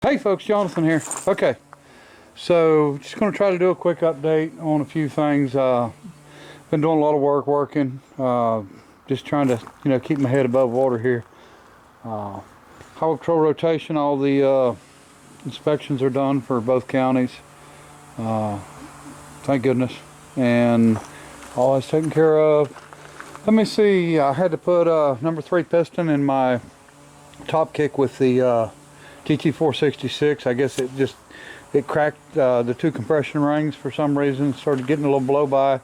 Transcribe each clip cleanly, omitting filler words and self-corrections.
Hey folks, Jonathan here. Okay, so just going to try to do a quick update on a few things. Been doing a lot of working, just trying to keep my head above water here. Highway patrol rotation, all the inspections are done for both counties. Thank goodness, and all that's taken care of. Let me see, I had to put number 3 piston in my top kick with the TT466. I guess it cracked the 2 compression rings for some reason, started getting a little blow by,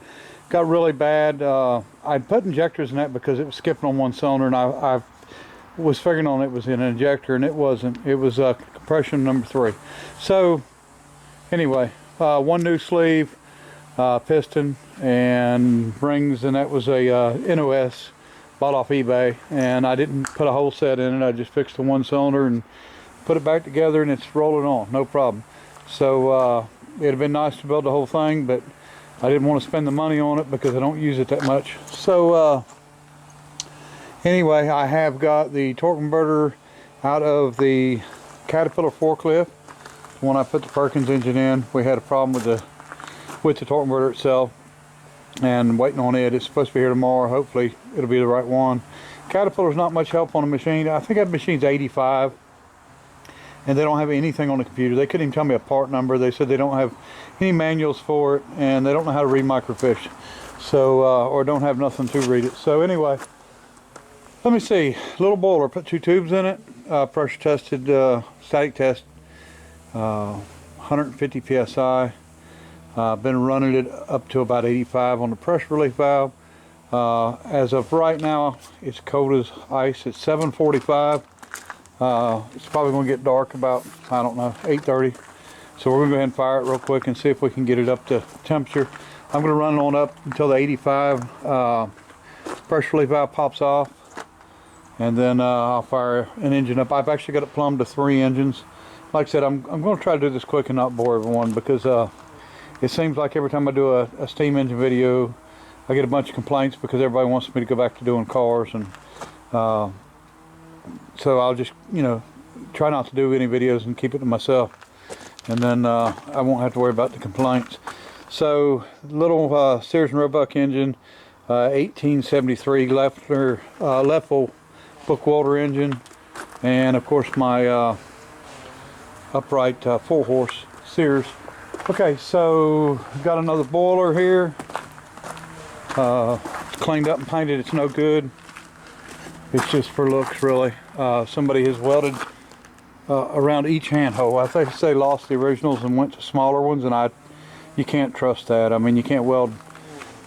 got really bad. I put injectors in that because it was skipping on one cylinder, and I was figuring on it was an injector, and it wasn't. It was compression number 3. So anyway, 1 new sleeve, piston and rings, and that was a NOS bought off eBay, and I didn't put a whole set in it. I just fixed the 1 cylinder and put it back together, and it's rolling on, no problem. So it'd have been nice to build the whole thing, but I didn't want to spend the money on it because I don't use it that much. So anyway, I have got the torque converter out of the Caterpillar forklift. When I put the Perkins engine in, we had a problem with the torque converter itself, and waiting on it. It's supposed to be here tomorrow. Hopefully it'll be the right one. Caterpillar's not much help on the machine. I think that machine's 85. And they don't have anything on the computer. They couldn't even tell me a part number. They said they don't have any manuals for it, and they don't know how to read microfiche. So, or don't have nothing to read it. So anyway, let me see. Little boiler, put 2 tubes in it. Pressure tested, static test, 150 PSI. Been running it up to about 85 on the pressure relief valve. As of right now, it's cold as ice. It's 7:45. It's probably going to get dark about, I don't know, 8:30. So we're going to go ahead and fire it real quick and see if we can get it up to temperature. I'm going to run it on up until the 85. Pressure relief valve pops off, and then I'll fire an engine up. I've actually got it plumbed to 3 engines. Like I said, I'm going to try to do this quick and not bore everyone, because it seems like every time I do a steam engine video, I get a bunch of complaints because everybody wants me to go back to doing cars, and so I'll just, try not to do any videos and keep it to myself, and then I won't have to worry about the complaints. So, little Sears and Roebuck engine, 1873 Leffel book welder engine, and of course my upright 4-horse Sears. Okay, so got another boiler here. It's cleaned up and painted. It's no good. It's just for looks, really. Somebody has welded around each handhole. I think they lost the originals and went to smaller ones, and you can't trust that. I mean, you can't weld.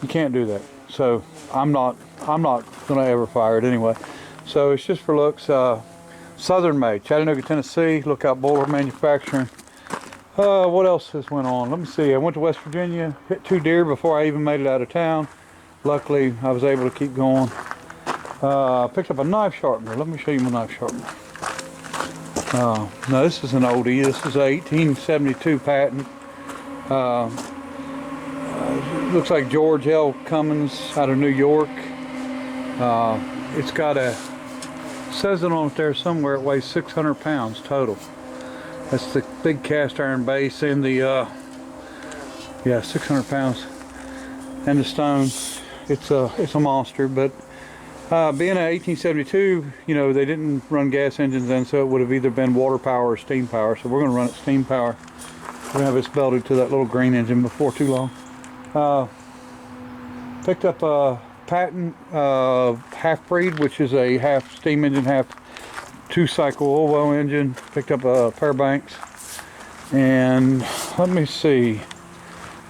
You can't do that. So I'm not gonna ever fire it anyway. So it's just for looks. Southern made, Chattanooga, Tennessee. Lookout Boiler Manufacturing. What else has went on? Let me see. I went to West Virginia, hit 2 deer before I even made it out of town. Luckily, I was able to keep going. Picked up a knife sharpener. Let me show you my knife sharpener. Now this is an oldie. This is a 1872 patent. Looks like George L. Cummins out of New York. It's got says it on it there somewhere, it weighs 600 pounds total. That's the big cast iron base and the, yeah, 600 pounds. And the stone, it's a monster, but being an 1872, they didn't run gas engines then, so it would have either been water power or steam power. So we're going to run it steam power. We're going to have this belted to that little green engine before too long. Picked up a patent half-breed, which is a half steam engine, half 2-cycle oil well engine. Picked up a pair of banks, and let me see,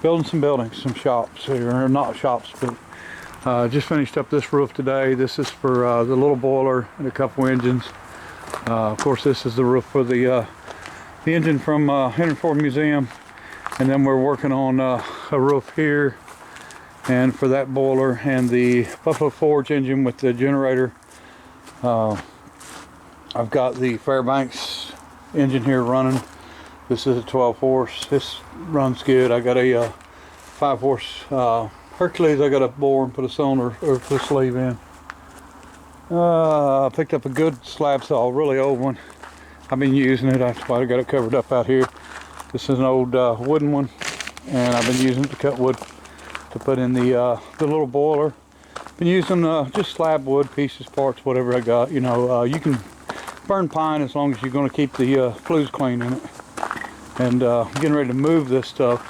building some buildings, some shops here, or not shops, but just finished up this roof today. This is for the little boiler and a couple engines. Of course, this is the roof for the engine from Henry Ford Museum, and then we're working on a roof here, and for that boiler and the Buffalo Forge engine with the generator. I've got the Fairbanks engine here running. This is a 12-horse. This runs good. I got a 5-horse Hercules. I got to bore and put a cylinder or put a sleeve in. I picked up a good slab saw, really old one. I've been using it. That's why I got it covered up out here. This is an old wooden one, and I've been using it to cut wood to put in the little boiler. Been using just slab wood, pieces, parts, whatever I got. You know, you can burn pine as long as you're going to keep the flues clean in it. And getting ready to move this stuff,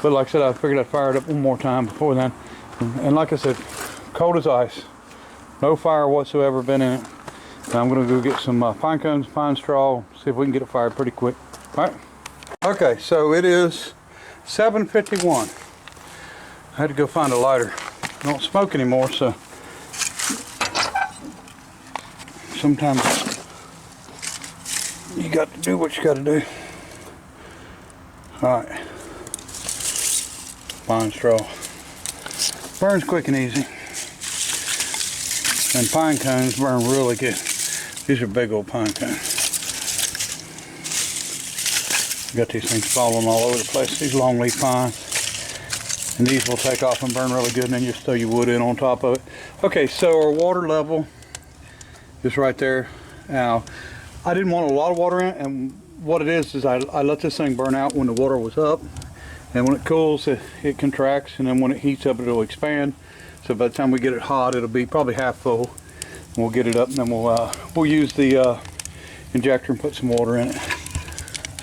but like I said, I figured I'd fire it up one more time before then. And like I said, cold as ice, no fire whatsoever been in it. And I'm going to go get some pine cones, pine straw, see if we can get it fired pretty quick. All right. Okay, so it is 7:51. I had to go find a lighter. I don't smoke anymore, so sometimes you got to do what you got to do. All right, pine straw burns quick and easy, and pine cones burn really good. These are big old pine cones. Got these things falling all over the place. These longleaf pines, and these will take off and burn really good, and then you just throw your wood in on top of it. Okay, so our water level is right there. Now, I didn't want a lot of water in it, and what it is I let this thing burn out when the water was up, and when it cools it contracts, and then when it heats up it'll expand. So by the time we get it hot, it'll be probably half full, and we'll get it up, and then we'll use the injector and put some water in it.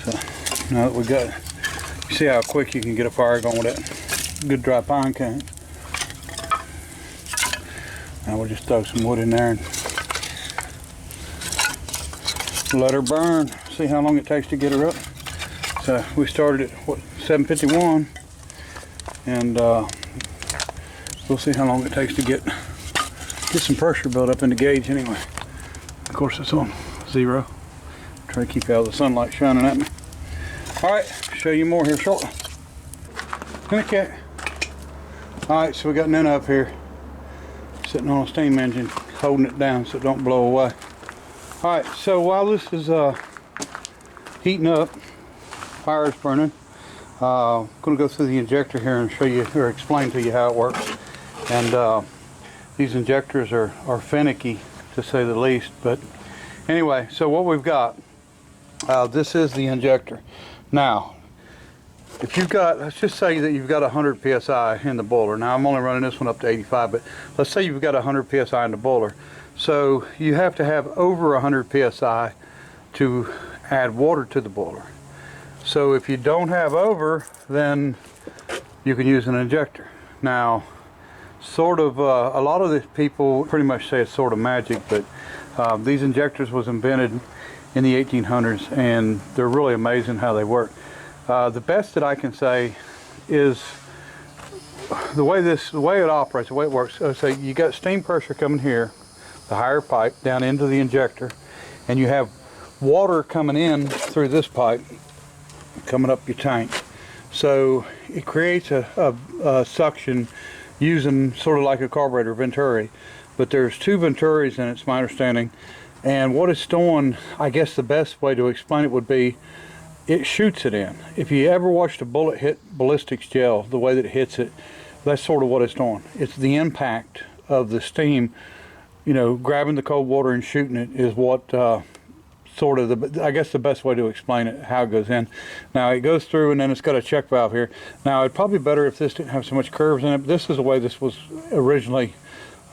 So now that we got it, you see how quick you can get a fire going with that good dry pine cone. Now we'll just throw some wood in there and let her burn. See how long it takes to get her up. So we started at what, 7:51, and we'll see how long it takes to get some pressure built up in the gauge anyway. Of course it's on 0. Try to keep out of the sunlight shining at me. Alright, show you more here shortly. Okay. Alright, so we got Nana up here sitting on a steam engine holding it down so it don't blow away. Alright, so while this is heating up, fire is burning, I'm going to go through the injector here and show you, or explain to you how it works. And these injectors are finicky, to say the least. But anyway, so what we've got, this is the injector. Now, if you've got, let's just say that you've got 100 psi in the boiler. Now I'm only running this one up to 85, but let's say you've got 100 psi in the boiler. So you have to have over 100 psi to add water to the boiler. So if you don't have over, then you can use an injector. Now, sort of, a lot of the people pretty much say it's sort of magic, but these injectors was invented in the 1800s, and they're really amazing how they work. The best that I can say is the way it operates, the way it works. So you got steam pressure coming here, the higher pipe down into the injector, and you have water coming in through this pipe coming up your tank. So it creates a suction using sort of like a carburetor venturi, but there's 2 venturis in it, it's my understanding. And what it's doing, I guess the best way to explain it would be, it shoots it in. If you ever watched a bullet hit ballistics gel, the way that it hits it, that's sort of what it's doing. It's the impact of the steam, you know, grabbing the cold water and shooting it is what sort of I guess the best way to explain it, how it goes in. Now it goes through, and then it's got a check valve here. Now it'd probably be better if this didn't have so much curves in it, but this is the way this was originally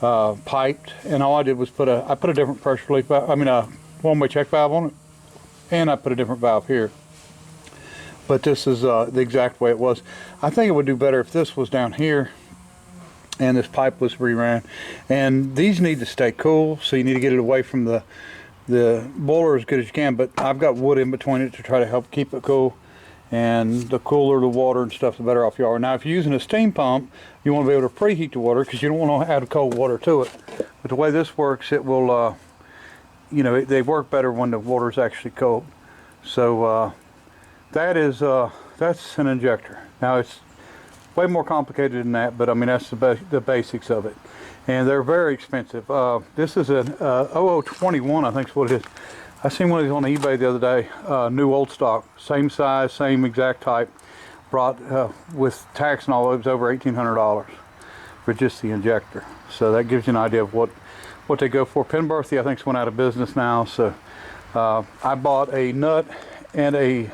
piped, and all I did was I put a different pressure relief valve, I mean a one-way check valve on it, and I put a different valve here. But this is the exact way it was. I think it would do better if this was down here and this pipe was reran. And these need to stay cool, so you need to get it away from the boiler as good as you can, but I've got wood in between it to try to help keep it cool. And the cooler the water and stuff, the better off you are. Now if you're using a steam pump, you want to be able to preheat the water because you don't want to add cold water to it. But the way this works, it will, you know, they work better when the water is actually cold. So that's an injector. Now it's way more complicated than that, but I mean that's the basics of it. And they're very expensive. This is an 0021, I think is what it is. I seen one of these on eBay the other day, new old stock, same size, same exact type, brought with tax and all, it was over $1,800 for just the injector. So that gives you an idea of what they go for. Penberthy, I think, went out of business now, so I bought a nut and a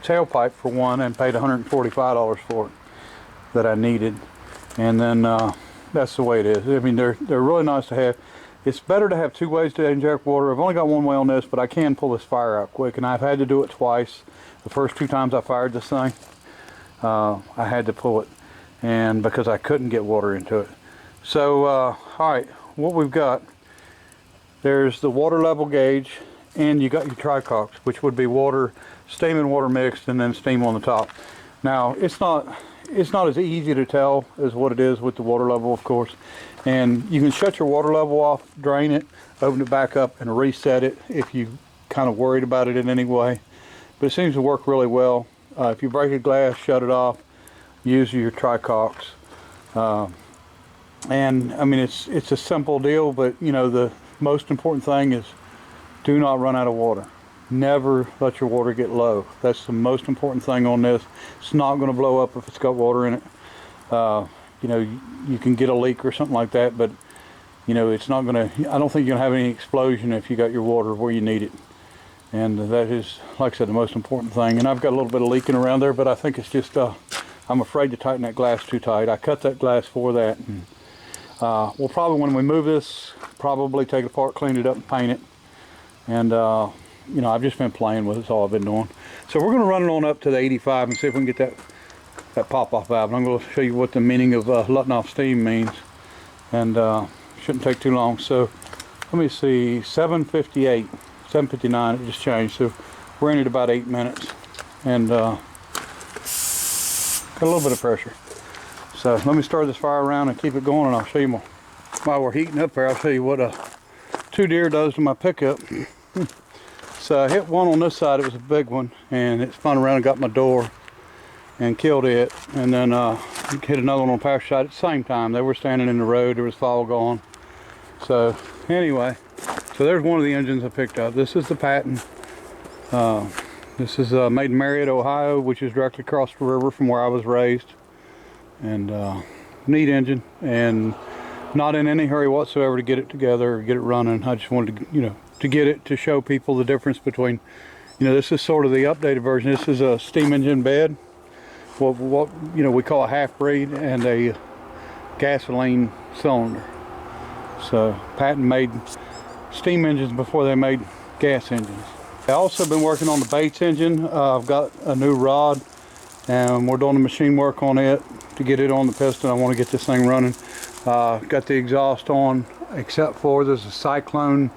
tailpipe for one and paid $145 for it that I needed. And then that's the way it is. I mean, they're really nice to have. It's better to have two ways to inject water. I've only got one way on this, but I can pull this fire out quick, and I've had to do it twice. The first 2 times I fired this thing, I had to pull it, and because I couldn't get water into it. So, all right, what we've got, there's the water level gauge, and you got your tricocks, which would be water, steam and water mixed, and then steam on the top. Now, it's not as easy to tell as what it is with the water level, of course. And you can shut your water level off, drain it, open it back up, and reset it if you kind of worried about it in any way. But it seems to work really well. If you break a glass, shut it off, use your tricocks. And I mean, it's a simple deal, but you know, the most important thing is do not run out of water. Never let your water get low. That's the most important thing on this. It's not going to blow up if it's got water in it. You know, you can get a leak or something like that, but you know, it's not going to, I don't think you're going to have any explosion if you got your water where you need it. And that is, like I said, the most important thing. And I've got a little bit of leaking around there, but I think it's just, I'm afraid to tighten that glass too tight. I cut that glass for that. And, we'll probably, when we move this, probably take it apart, clean it up, and paint it. And, you know, I've just been playing with it. That's all I've been doing. So we're going to run it on up to the 85 and see if we can get that pop-off valve. And I'm going to show you what the meaning of letting off steam means. And shouldn't take too long. So let me see, 7:58, 7:59, it just changed. So we're in it about 8 minutes. And got a little bit of pressure. So let me start this fire around and keep it going, and I'll show you more. While we're heating up there, I'll show you what a 2 deer does to my pickup. So I hit one on this side, it was a big one, and it spun around and got my door and killed it. And then hit another one on the pasture side at the same time. They were standing in the road, there was fall going. So anyway, so there's one of the engines I picked up. This is the Patton. This is made in Marietta, Ohio, which is directly across the river from where I was raised. And neat engine, and not in any hurry whatsoever to get it together or get it running. I just wanted to, you know, to get it to show people the difference between, you know, this is sort of the updated version. This is a steam engine bed, what you know we call a half breed, and a gasoline cylinder. So Patton made steam engines before they made gas engines. I've also been working on the Bates engine. I've got a new rod, and we're doing the machine work on it to get it on the piston. I want to get this thing running. Got the exhaust on, except for there's a Cyclone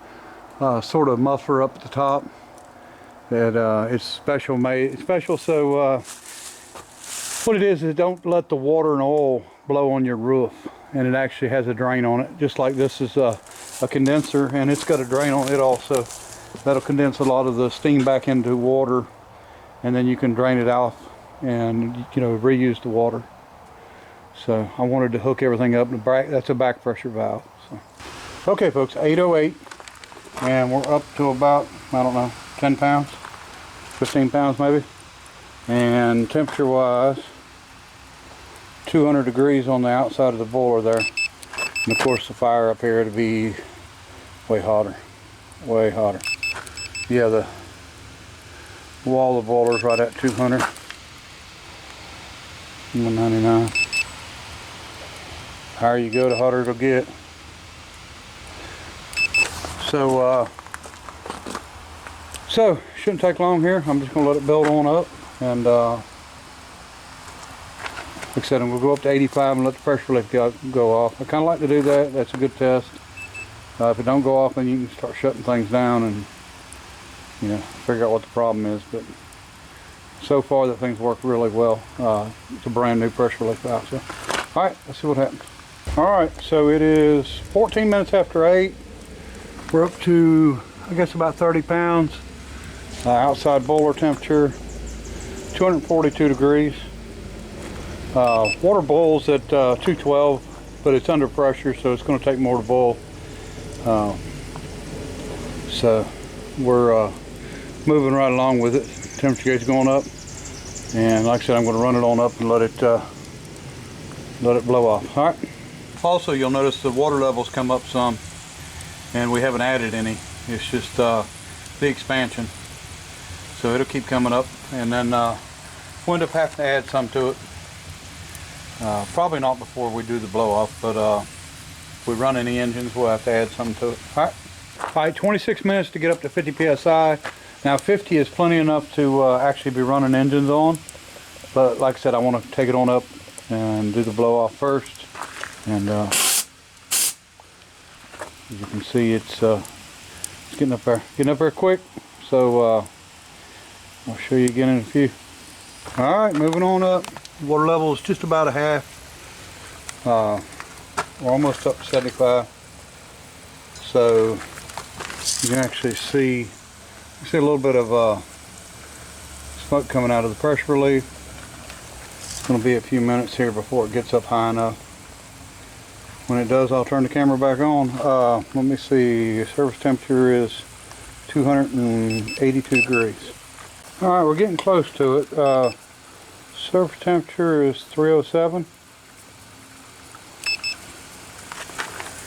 sort of muffler up at the top that it's special made. It's special so what it is don't let the water and oil blow on your roof, and it actually has a drain on it, just like this is a condenser, and it's got a drain on it also. That'll condense a lot of the steam back into water, and then you can drain it off and, you know, reuse the water. So I wanted to hook everything up. That's a back pressure valve. So. Okay, folks, 8:08, and we're up to about, I don't know, 10 pounds, 15 pounds maybe. And temperature-wise, 200 degrees on the outside of the boiler there. And of course, the fire up here to be way hotter, way hotter. Yeah, the wall of the boiler's right at 200, 199. The higher you go, the hotter it'll get. So shouldn't take long here. I'm just gonna let it build on up, and like I said, I'm gonna go up to 85 and let the pressure relief go off. I kind of like to do that. That's a good test. If it don't go off, then you can start shutting things down and, you know, figure out what the problem is. But so far, that thing's worked really well. It's a brand new pressure relief valve. So, all right, let's see what happens. All right, so it is 14 minutes after 8. We're up to, I guess, about 30 pounds. Outside boiler temperature, 242 degrees. Water boils at 212, but it's under pressure, so it's going to take more to boil. So we're moving right along with it. Temperature gaug's going up, and like I said, I'm going to run it on up and let it blow off. All right. Also, you'll notice the water levels come up some, and we haven't added any. It's just the expansion. So it'll keep coming up, and then we'll end up having to add some to it. Probably not before we do the blow off, but if we run any engines, we'll have to add something to it. Alright, 26 minutes to get up to 50 psi. Now 50 is plenty enough to actually be running engines on, but like I said, I want to take it on up and do the blow off first. And as you can see, it's getting up there quick. So I'll show you again in a few. Alright, moving on up. Water level is just about a half. We're almost up to 75. So you can actually see a little bit of smoke coming out of the pressure relief. It's going to be a few minutes here before it gets up high enough. When it does, I'll turn the camera back on. Let me see, surface temperature is 282 degrees. Alright, we're getting close to it. Surface temperature is 307.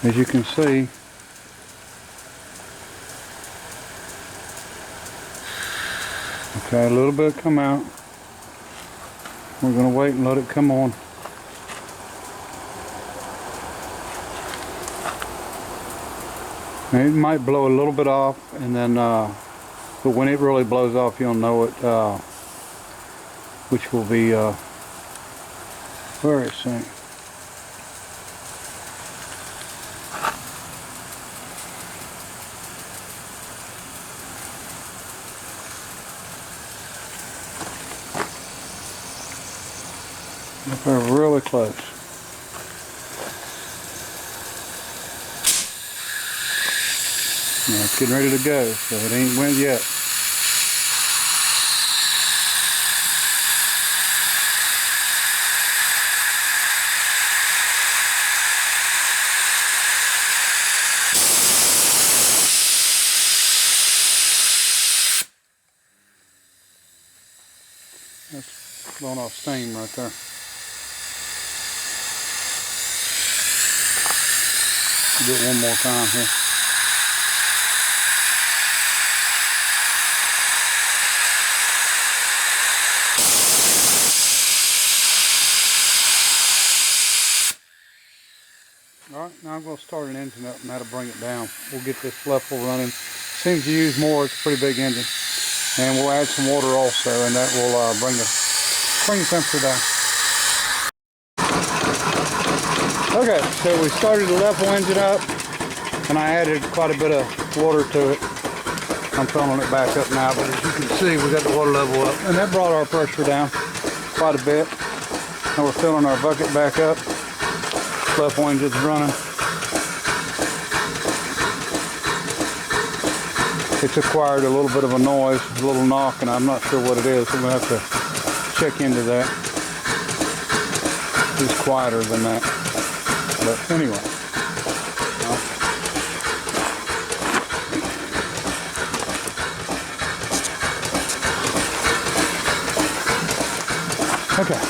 As you can see, okay, a little bit come out. We're going to wait and let it come on. And it might blow a little bit off, and then but when it really blows off, you'll know it, which will be very soon. We're really close. Now it's getting ready to go, so it ain't went yet. That's blowing off steam right there. Do it one more time here. Alright, now I'm going to start an engine up and that'll bring it down. We'll get this level running. Seems to use more, it's a pretty big engine. And we'll add some water also, and that will bring the temperature down. Okay, so we started the level engine up, and I added quite a bit of water to it. I'm filling it back up now, but as you can see, we got the water level up, and that brought our pressure down quite a bit. Now we're filling our bucket back up. Level engine's running. It's acquired a little bit of a noise, a little knock, and I'm not sure what it is. I'm going to have to check into that. It's quieter than that. But anyway. Okay.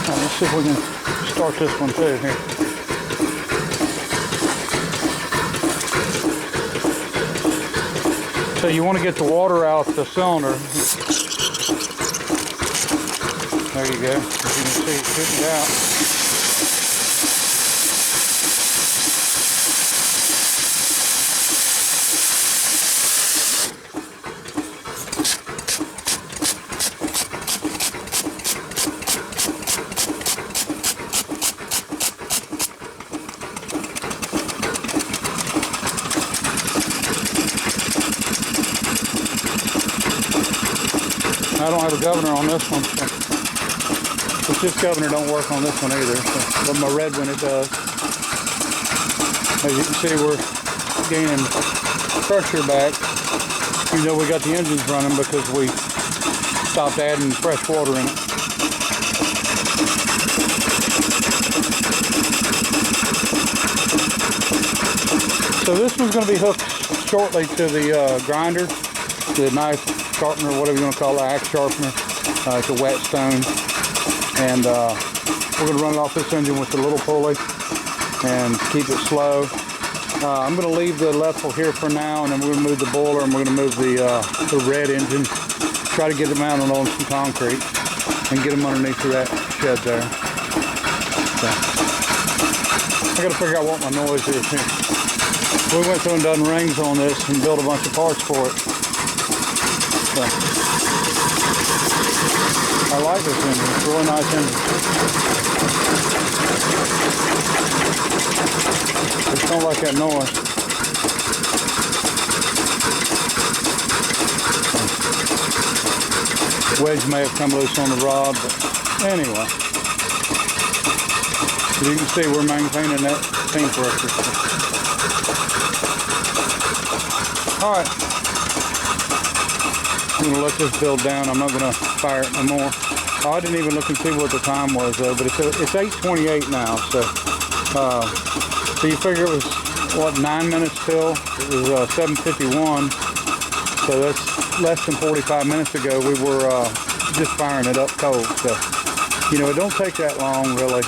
Now, let's see if we can start this one too here. So you want to get the water out the cylinder. There you go. As you can see, it's shooting it out. I don't have a governor on this one, so. But this governor don't work on this one either, so. But my red one it does. As you can see, we're gaining pressure back, even though we got the engines running because we stopped adding fresh water in it. So this one's going to be hooked shortly to the grinder, the knife sharpener, whatever you want to call it, axe sharpener. It's a whetstone, and we're going to run it off this engine with a little pulley and keep it slow. I'm going to leave the electrical here for now, and then we're going to move the boiler, and we're going to move the red engine, try to get it mounted on some concrete, and get them underneath of that shed there. So, I got to figure out what my noise is here. We went through and done rings on this and built a bunch of parts for it. So, I like this engine. It's a really nice engine. I just don't like that noise. Wedge may have come loose on the rod, but anyway. As you can see, we're maintaining that steam pressure. Alright. I'm going to let this build down. I'm not going to fire it no more. Oh, I didn't even look and see what the time was though, but it's 8:28 now, so you figure it was, what, 9 minutes till? It was 7:51, so that's less than 45 minutes ago. We were just firing it up cold, so, you know, it don't take that long, really,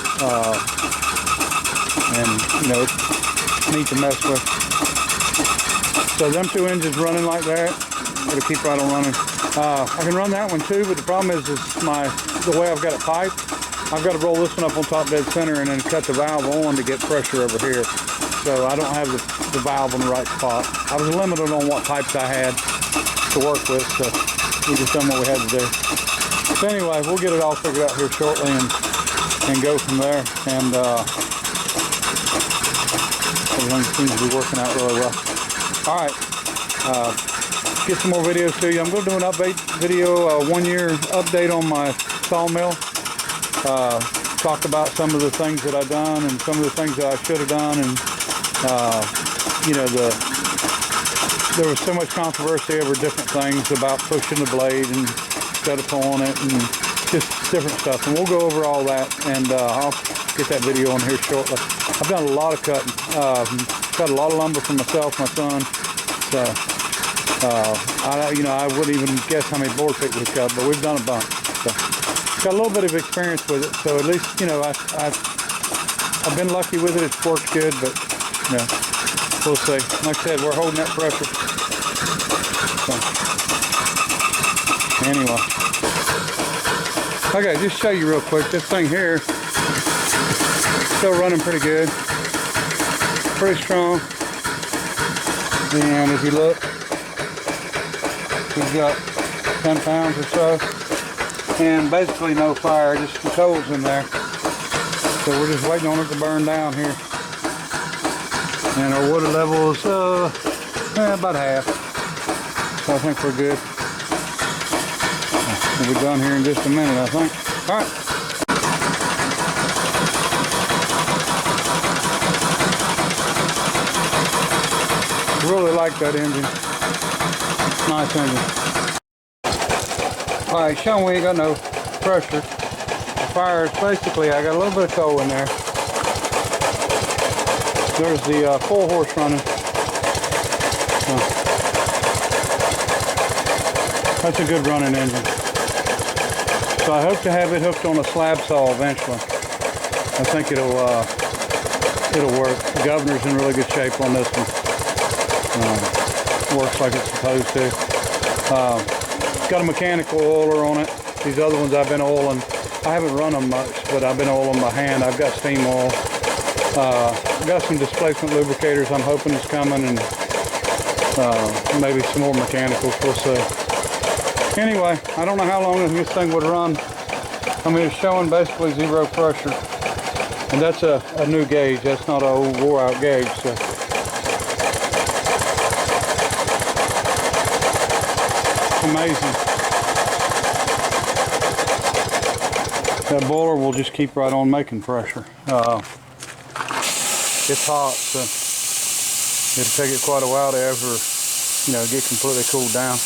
and, you know, it's neat to mess with. So them two engines running like that, it'll keep right on running. I can run that one too, but the problem is the way I've got it piped, I've got to roll this one up on top dead center and then cut the valve on to get pressure over here. So I don't have the valve in the right spot. I was limited on what pipes I had to work with, so we just done what we had to do. So anyway, we'll get it all figured out here shortly and go from there. And everything seems to be working out really well. All right. Get some more videos to you. I'm going to do an update video, 1 year update on my sawmill. Talk about some of the things that I've done and some of the things that I should have done. And, you know, there was so much controversy over different things about pushing the blade and instead of pulling it and just different stuff. And we'll go over all that, and I'll get that video on here shortly. I've done a lot of cutting. Cut a lot of lumber for myself, my son. So, I wouldn't even guess how many board feet we've cut, but we've done a bunch. So, got a little bit of experience with it, so at least, you know, I've been lucky with it. It's worked good, but, you know, we'll see. Like I said, we're holding that pressure. So, anyway. Okay, just show you real quick. This thing here, still running pretty good. Pretty strong. And if you look, we've got 10 pounds or so, and basically no fire, just some coals in there. So we're just waiting on it to burn down here. And our water level is about half. So I think we're good. We'll be done here in just a minute, I think. All right. Really like that engine. Nice engine. Alright, showing we ain't got no pressure. The fire is basically, I got a little bit of coal in there. There's the 4-horse running. That's a good running engine. So I hope to have it hooked on a slab saw eventually. I think it'll work. The governor's in really good shape on this one. Works like it's supposed to. Got a mechanical oiler on it. These other ones I've been oiling. I haven't run them much, but I've been oiling by hand. I've got steam oil. Got some displacement lubricators I'm hoping is coming, and maybe some more mechanicals. We'll see. Anyway, I don't know how long this thing would run. I mean, it's showing basically 0 pressure. And that's a new gauge. That's not an old wore out gauge. So. Amazing. That boiler will just keep right on making pressure. It's hot, so it'll take it quite a while to ever, you know, get completely cooled down.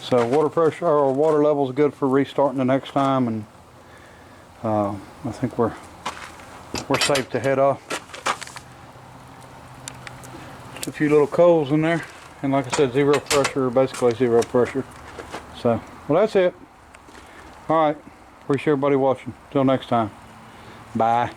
So water pressure or water level is good for restarting the next time, and I think we're safe to head off. Just a few little coals in there. And like I said, 0 pressure, basically 0 pressure. So, well, that's it. All right. Appreciate everybody watching. Till next time. Bye.